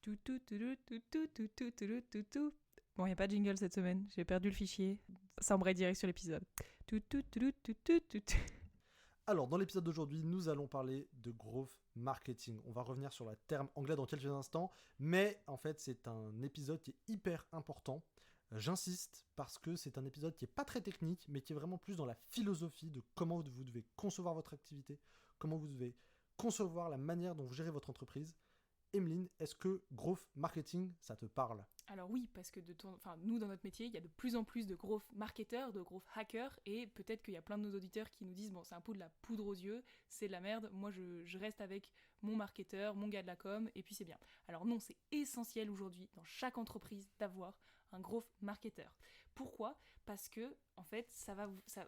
Tout, tout, tout, tout, tout, tout, tout, tout, tout, tout. Bon, il n'y a pas de jingle cette semaine, j'ai perdu le fichier. Ça embraye direct sur l'épisode. Tout, tout, tout, tout, tout, tout, tout. Alors, dans l'épisode d'aujourd'hui, nous allons parler de growth marketing. On va revenir sur le terme anglais dans quelques instants, mais en fait, c'est un épisode qui est hyper important. J'insiste parce que c'est un épisode qui n'est pas très technique, mais qui est vraiment plus dans la philosophie de comment vous devez concevoir votre activité, comment vous devez concevoir la manière dont vous gérez votre entreprise. Emeline, est-ce que growth marketing, ça te parle ? Alors oui, parce que nous, dans notre métier, il y a de plus en plus de growth marketeurs, de growth hackers, et peut-être qu'il y a plein de nos auditeurs qui nous disent « Bon, c'est un peu de la poudre aux yeux, c'est de la merde, moi je reste avec mon marketeur, mon gars de la com, et puis c'est bien. » Alors non, c'est essentiel aujourd'hui, dans chaque entreprise, d'avoir un growth marketeur. Pourquoi ? Parce que, en fait,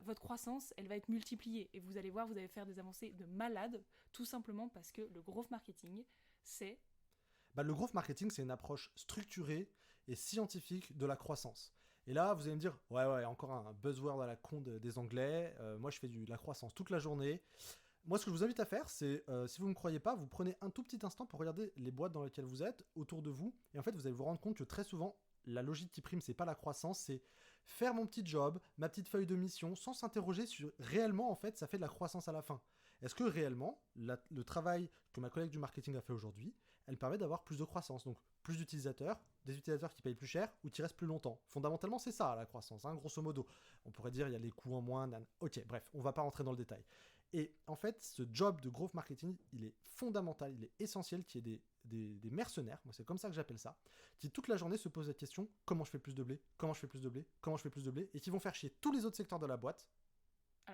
votre croissance, elle va être multipliée, et vous allez voir, vous allez faire des avancées de malade, tout simplement parce que le growth marketing, c'est... Le growth marketing, c'est une approche structurée et scientifique de la croissance. Et là, vous allez me dire, ouais, encore un buzzword à la con des Anglais. Moi, je fais de la croissance toute la journée. Moi, ce que je vous invite à faire, c'est, si vous ne me croyez pas, vous prenez un tout petit instant pour regarder les boîtes dans lesquelles vous êtes, autour de vous. Et en fait, vous allez vous rendre compte que très souvent, la logique qui prime, c'est pas la croissance, c'est faire mon petit job, ma petite feuille de mission, sans s'interroger sur réellement, en fait, ça fait de la croissance à la fin. Est-ce que réellement, le travail que ma collègue du marketing a fait aujourd'hui, elle permet d'avoir plus de croissance, donc plus d'utilisateurs, des utilisateurs qui payent plus cher ou qui restent plus longtemps. Fondamentalement, c'est ça la croissance, hein, grosso modo. On pourrait dire il y a les coûts en moins. Ok, bref, on va pas rentrer dans le détail. Et en fait, ce job de growth marketing, il est fondamental, il est essentiel qu'il y ait des mercenaires, moi c'est comme ça que j'appelle ça, qui toute la journée se posent la question comment je fais plus de blé, comment je fais plus de blé, comment je fais plus de blé, et qui vont faire chier tous les autres secteurs de la boîte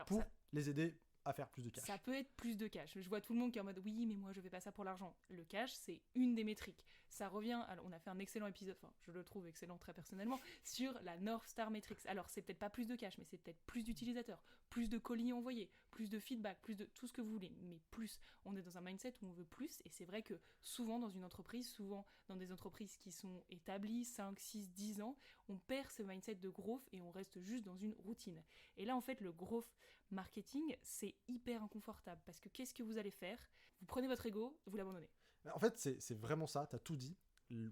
pour les aider à faire plus de cash. Ça peut être plus de cash. Je vois tout le monde qui est en mode oui, mais moi je fais pas ça pour l'argent. Le cash, c'est une des métriques. Ça revient. Alors, on a fait un excellent épisode, enfin, je le trouve excellent très personnellement, sur la North Star Metrics. Alors, c'est peut-être pas plus de cash, mais c'est peut-être plus d'utilisateurs, plus de colis envoyés, plus de feedback, plus de tout ce que vous voulez. Mais plus, on est dans un mindset où on veut plus, et c'est vrai que souvent dans une entreprise, souvent dans des entreprises qui sont établies 5, 6, 10 ans, on perd ce mindset de growth et on reste juste dans une routine. Et là, en fait, le growth marketing, c'est hyper inconfortable parce que qu'est-ce que vous allez faire ? Vous prenez votre ego, vous l'abandonnez. En fait, c'est vraiment ça, t'as tout dit.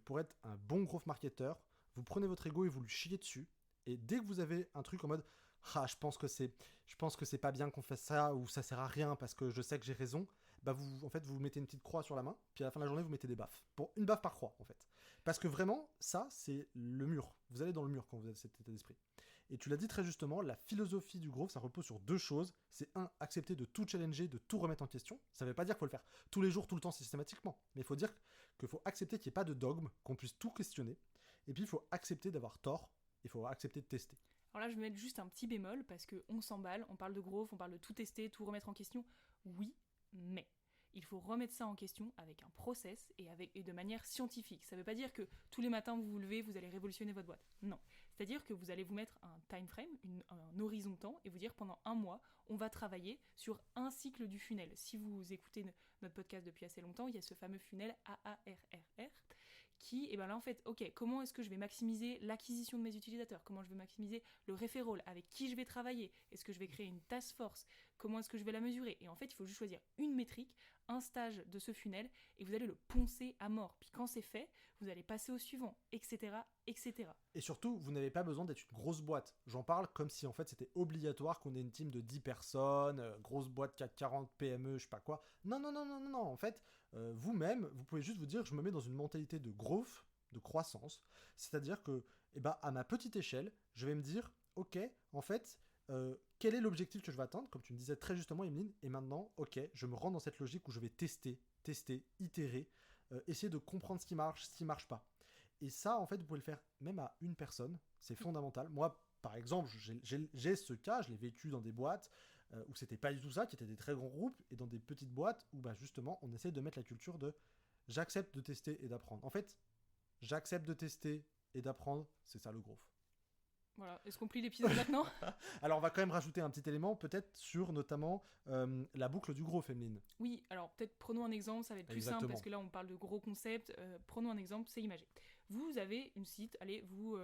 Pour être un bon growth marketer, vous prenez votre ego et vous lui chiez dessus. Et dès que vous avez un truc en mode je pense que c'est pas bien qu'on fasse ça ou ça sert à rien parce que je sais que j'ai raison, vous mettez une petite croix sur la main, puis à la fin de la journée vous mettez des baffes. Pour une baffe par croix en fait. Parce que vraiment, ça c'est le mur. Vous allez dans le mur quand vous avez cet état d'esprit. Et tu l'as dit très justement, la philosophie du growth, ça repose sur deux choses. C'est accepter de tout challenger, de tout remettre en question. Ça veut pas dire qu'il faut le faire tous les jours, tout le temps, systématiquement. Mais il faut dire qu'il faut accepter qu'il n'y ait pas de dogme, qu'on puisse tout questionner. Et puis il faut accepter d'avoir tort, il faut accepter de tester. Alors là, je vais mettre juste un petit bémol, parce qu'on s'emballe, on parle de growth, on parle de tout tester, tout remettre en question. Oui, mais il faut remettre ça en question avec un process et de manière scientifique. Ça ne veut pas dire que tous les matins vous vous levez, vous allez révolutionner votre boîte. Non. C'est-à-dire que vous allez vous mettre un time frame, un horizon de temps, et vous dire pendant un mois, on va travailler sur un cycle du funnel. Si vous écoutez notre podcast depuis assez longtemps, il y a ce fameux funnel AARRR qui, là en fait, ok, comment est-ce que je vais maximiser l'acquisition de mes utilisateurs ? Comment je vais maximiser le referral ? Avec qui je vais travailler ? Est-ce que je vais créer une task force ? Comment est-ce que je vais la mesurer ? Et en fait, il faut juste choisir une métrique, un stage de ce funnel, et vous allez le poncer à mort. Puis quand c'est fait, vous allez passer au suivant, etc., etc. Et surtout, vous n'avez pas besoin d'être une grosse boîte. J'en parle comme si en fait c'était obligatoire qu'on ait une team de 10 personnes, grosse boîte CAC 40, PME, je sais pas quoi. Non. En fait, vous-même, vous pouvez juste vous dire, je me mets dans une mentalité de growth, de croissance. C'est-à-dire que, à ma petite échelle, je vais me dire, ok, en fait, quel est l'objectif que je vais atteindre, comme tu me disais très justement, Emeline, et maintenant, ok, je me rends dans cette logique où je vais tester, itérer, essayer de comprendre ce qui marche pas. Et ça, en fait, vous pouvez le faire même à une personne, c'est fondamental. Moi, par exemple, j'ai ce cas, je l'ai vécu dans des boîtes où c'était pas du tout ça, qui étaient des très grands groupes, et dans des petites boîtes où, justement, on essaie de mettre la culture de j'accepte de tester et d'apprendre. En fait, j'accepte de tester et d'apprendre, c'est ça le growth. Voilà, est-ce qu'on plie l'épisode maintenant ? Alors on va quand même rajouter un petit élément, peut-être sur notamment la boucle du growth, Emeline. Oui, alors peut-être prenons un exemple, ça va être plus simple, parce que là on parle de gros concepts. Prenons un exemple, c'est imagé. Vous avez une site, allez, vous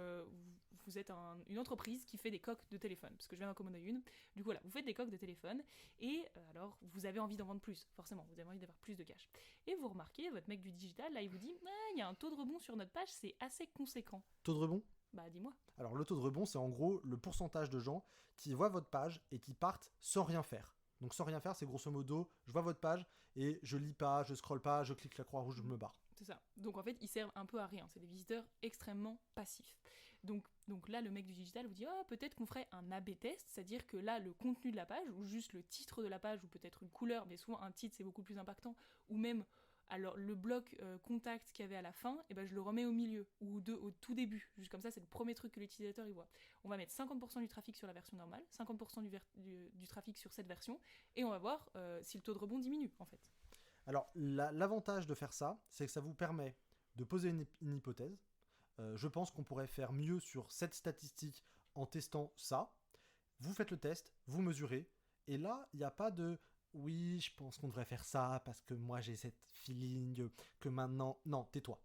vous êtes une entreprise qui fait des coques de téléphone, parce que je viens d'en commander une. Du coup, voilà, vous faites des coques de téléphone, et alors, vous avez envie d'en vendre plus, forcément, vous avez envie d'avoir plus de cash. Et vous remarquez, votre mec du digital, là, il vous dit, il y a un taux de rebond sur notre page, c'est assez conséquent. Taux de rebond ? Bah, dis-moi. Alors, le taux de rebond, c'est en gros le pourcentage de gens qui voient votre page et qui partent sans rien faire. Donc, sans rien faire, c'est grosso modo, je vois votre page et je lis pas, je scrolle pas, je clique la croix rouge, je me barre. C'est ça. Donc en fait, ils servent un peu à rien. C'est des visiteurs extrêmement passifs. Donc là, le mec du digital vous dit peut-être qu'on ferait un A/B test, c'est-à-dire que là, le contenu de la page, ou juste le titre de la page, ou peut-être une couleur, mais souvent un titre c'est beaucoup plus impactant, ou même alors le bloc contact qu'il y avait à la fin, et ben je le remets au milieu, ou au tout début. Juste comme ça, c'est le premier truc que l'utilisateur il voit. On va mettre 50% du trafic sur la version normale, 50% du trafic sur cette version, et on va voir si le taux de rebond diminue en fait. Alors, l'avantage de faire ça, c'est que ça vous permet de poser une hypothèse. Je pense qu'on pourrait faire mieux sur cette statistique en testant ça. Vous faites le test, vous mesurez, et là, il n'y a pas de « oui, je pense qu'on devrait faire ça parce que moi j'ai cette feeling que maintenant… » Non, tais-toi.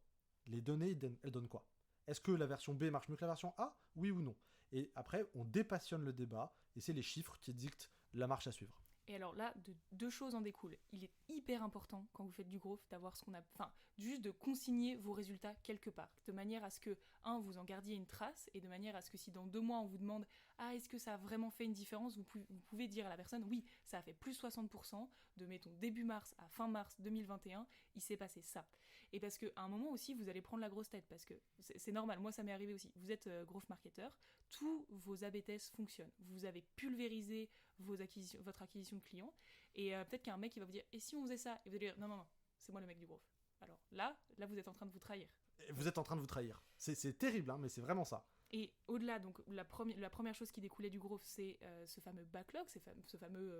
Les données, elles donnent quoi ? Est-ce que la version B marche mieux que la version A ? Oui ou non ? Et après, on dépassionne le débat, et c'est les chiffres qui dictent la marche à suivre. Et alors là, deux choses en découlent. Il est hyper important, quand vous faites du growth, d'avoir ce qu'on a... Enfin, juste de consigner vos résultats quelque part. De manière à ce que, vous en gardiez une trace, et de manière à ce que si dans 2 mois, on vous demande « Ah, est-ce que ça a vraiment fait une différence ?» vous pouvez dire à la personne « Oui, ça a fait plus 60%, de mettons début mars à fin mars 2021, il s'est passé ça. » Et parce qu'à un moment aussi, vous allez prendre la grosse tête, parce que c'est normal, moi ça m'est arrivé aussi. Vous êtes growth marketer, tous vos A/B tests fonctionnent. Vous avez pulvérisé votre acquisition de clients, et peut-être qu'un mec il va vous dire « Et si on faisait ça ?» Et vous allez dire « Non, c'est moi le mec du growth. » Alors là, vous êtes en train de vous trahir. Vous êtes en train de vous trahir. C'est terrible, mais c'est vraiment ça. Et au-delà, donc la première chose qui découlait du growth, c'est ce fameux backlog, ce fameux...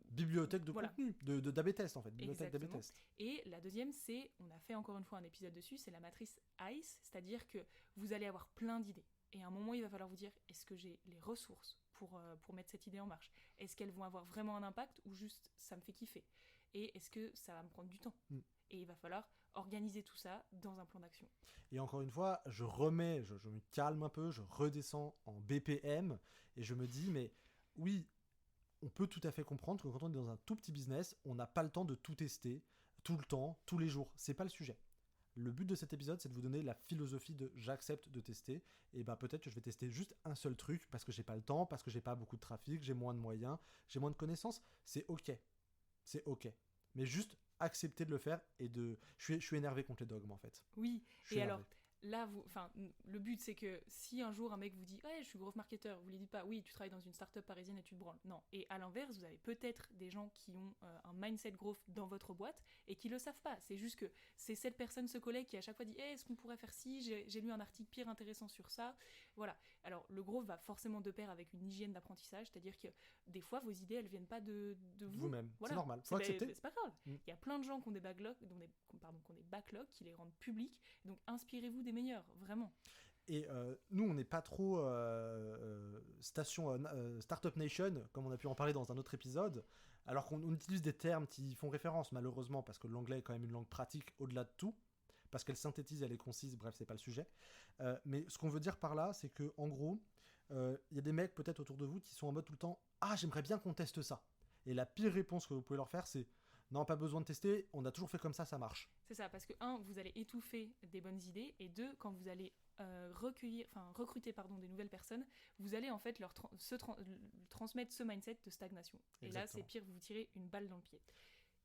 bibliothèque de contenu, d'A/B test en fait, bibliothèque d'A/B test. Et la deuxième, c'est, on a fait encore une fois un épisode dessus, c'est la matrice ICE, c'est-à-dire que vous allez avoir plein d'idées. Et à un moment, il va falloir vous dire, est-ce que j'ai les ressources pour mettre cette idée en marche ? Est-ce qu'elles vont avoir vraiment un impact ou juste ça me fait kiffer ? Et est-ce que ça va me prendre du temps ? Et il va falloir organiser tout ça dans un plan d'action. Et encore une fois, je me calme un peu, je redescends en BPM et je me dis, mais oui, on peut tout à fait comprendre que quand on est dans un tout petit business, on n'a pas le temps de tout tester, tout le temps, tous les jours. C'est pas le sujet. Le but de cet épisode, c'est de vous donner la philosophie de j'accepte de tester. Et peut-être que je vais tester juste un seul truc parce que j'ai pas le temps, parce que j'ai pas beaucoup de trafic, j'ai moins de moyens, j'ai moins de connaissances. C'est ok. C'est ok. Mais juste accepter de le faire et de... Je suis énervé contre les dogmes en fait. Oui, et alors... Là, le but, c'est que si un jour un mec vous dit « Ouais, je suis growth marketer », vous lui dites pas « Oui, tu travailles dans une start-up parisienne et tu te branles ». Non. Et à l'inverse, vous avez peut-être des gens qui ont un mindset growth dans votre boîte et qui le savent pas. C'est juste que c'est cette personne, ce collègue qui à chaque fois dit « Est-ce qu'on pourrait faire ci ? J'ai lu un article pire intéressant sur ça. » Voilà. Alors, le growth va forcément de pair avec une hygiène d'apprentissage, c'est-à-dire que des fois, vos idées, elles viennent pas de vous-même. Voilà. C'est normal. Faut accepter. C'est pas grave. Il y a plein de gens qui ont des backlogs, qui les rendent publics. Donc, inspirez-vous des meilleurs, vraiment. Et nous, on n'est pas trop Startup Nation, comme on a pu en parler dans un autre épisode, alors qu'on utilise des termes qui font référence, malheureusement, parce que l'anglais est quand même une langue pratique au-delà de tout, parce qu'elle synthétise, elle est concise, bref, c'est pas le sujet. Mais ce qu'on veut dire par là, c'est que en gros, il y a des mecs peut-être autour de vous qui sont en mode tout le temps « Ah, j'aimerais bien qu'on teste ça ». Et la pire réponse que vous pouvez leur faire, c'est « Non, pas besoin de tester, on a toujours fait comme ça marche ». C'est ça, parce que vous allez étouffer des bonnes idées, et 2, quand vous allez recruter des nouvelles personnes, vous allez en fait leur transmettre ce mindset de stagnation. Exactement. Et là, c'est pire, vous vous tirez une balle dans le pied.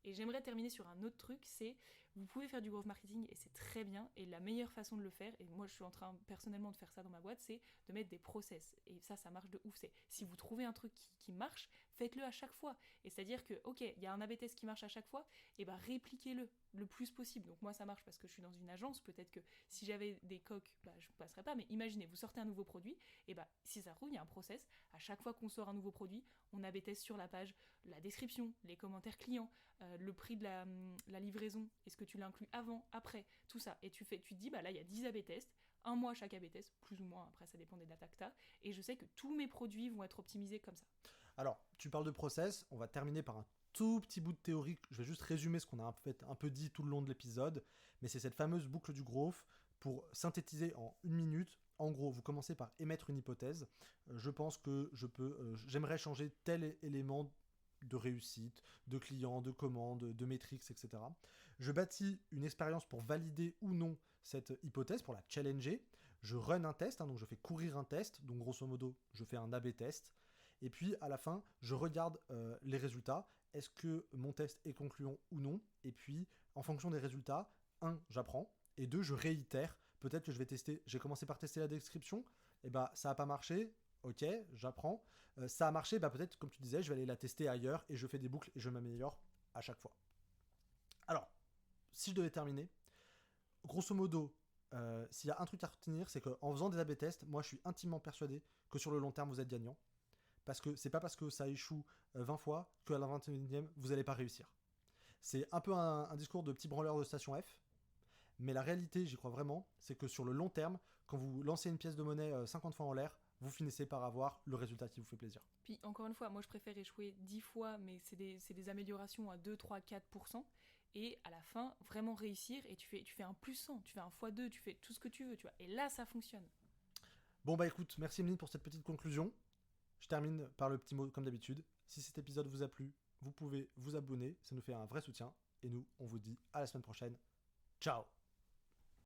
Et j'aimerais terminer sur un autre truc, c'est vous pouvez faire du growth marketing et c'est très bien, et la meilleure façon de le faire, et moi je suis en train personnellement de faire ça dans ma boîte, c'est de mettre des process, et ça marche de ouf. C'est si vous trouvez un truc qui marche, faites-le à chaque fois, et c'est-à-dire que ok, il y a un A/B test qui marche à chaque fois, et répliquez-le le plus possible. Donc moi ça marche parce que je suis dans une agence, peut-être que si j'avais des coques, je ne passerais pas, mais imaginez, vous sortez un nouveau produit, et si ça roule, il y a un process, à chaque fois qu'on sort un nouveau produit, on A/B test sur la page, la description, les commentaires clients, le prix de la livraison, est-ce que tu l'inclus avant, après, tout ça, et tu te dis, là il y a 10 A/B tests, un mois chaque A/B test, plus ou moins, après ça dépend des data que tu as, et je sais que tous mes produits vont être optimisés comme ça. Alors, tu parles de process, on va terminer par un tout petit bout de théorie, je vais juste résumer ce qu'on a un peu dit tout le long de l'épisode, mais c'est cette fameuse boucle du growth. Pour synthétiser en 1 minute, En gros, vous commencez par émettre une hypothèse. Je pense que j'aimerais changer tel élément de réussite, de client, de commande, de métriques, etc. Je bâtis une expérience pour valider ou non cette hypothèse, pour la challenger. Je run un test, donc je fais courir un test, donc grosso modo, je fais un A/B test. Et puis, à la fin, je regarde les résultats. Est-ce que mon test est concluant ou non? Et puis, en fonction des résultats, 1, j'apprends, et 2, je réitère. Peut-être que je vais tester, j'ai commencé par tester la description, et bah ça n'a pas marché, ok, j'apprends. Ça a marché, bah peut-être, comme tu disais, je vais aller la tester ailleurs, et je fais des boucles, et je m'améliore à chaque fois. Alors, si je devais terminer, grosso modo, s'il y a un truc à retenir, c'est qu'en faisant des A/B tests, moi je suis intimement persuadé que sur le long terme, vous êtes gagnant. Parce que c'est pas parce que ça échoue 20 fois qu'à la 21e, vous n'allez pas réussir. C'est un peu un discours de petit branleur de station F, mais la réalité, j'y crois vraiment, c'est que sur le long terme, quand vous lancez une pièce de monnaie 50 fois en l'air, vous finissez par avoir le résultat qui vous fait plaisir. Puis encore une fois, moi je préfère échouer 10 fois, mais c'est des améliorations à 2, 3, 4%. Et à la fin, vraiment réussir, et tu fais un plus 100, tu fais un x2, tu fais tout ce que tu veux, tu vois. Et là, ça fonctionne. Bon bah écoute, merci Emeline pour cette petite conclusion. Je termine par le petit mot comme d'habitude. Si cet épisode vous a plu, vous pouvez vous abonner, ça nous fait un vrai soutien. Et nous, on vous dit à la semaine prochaine. Ciao!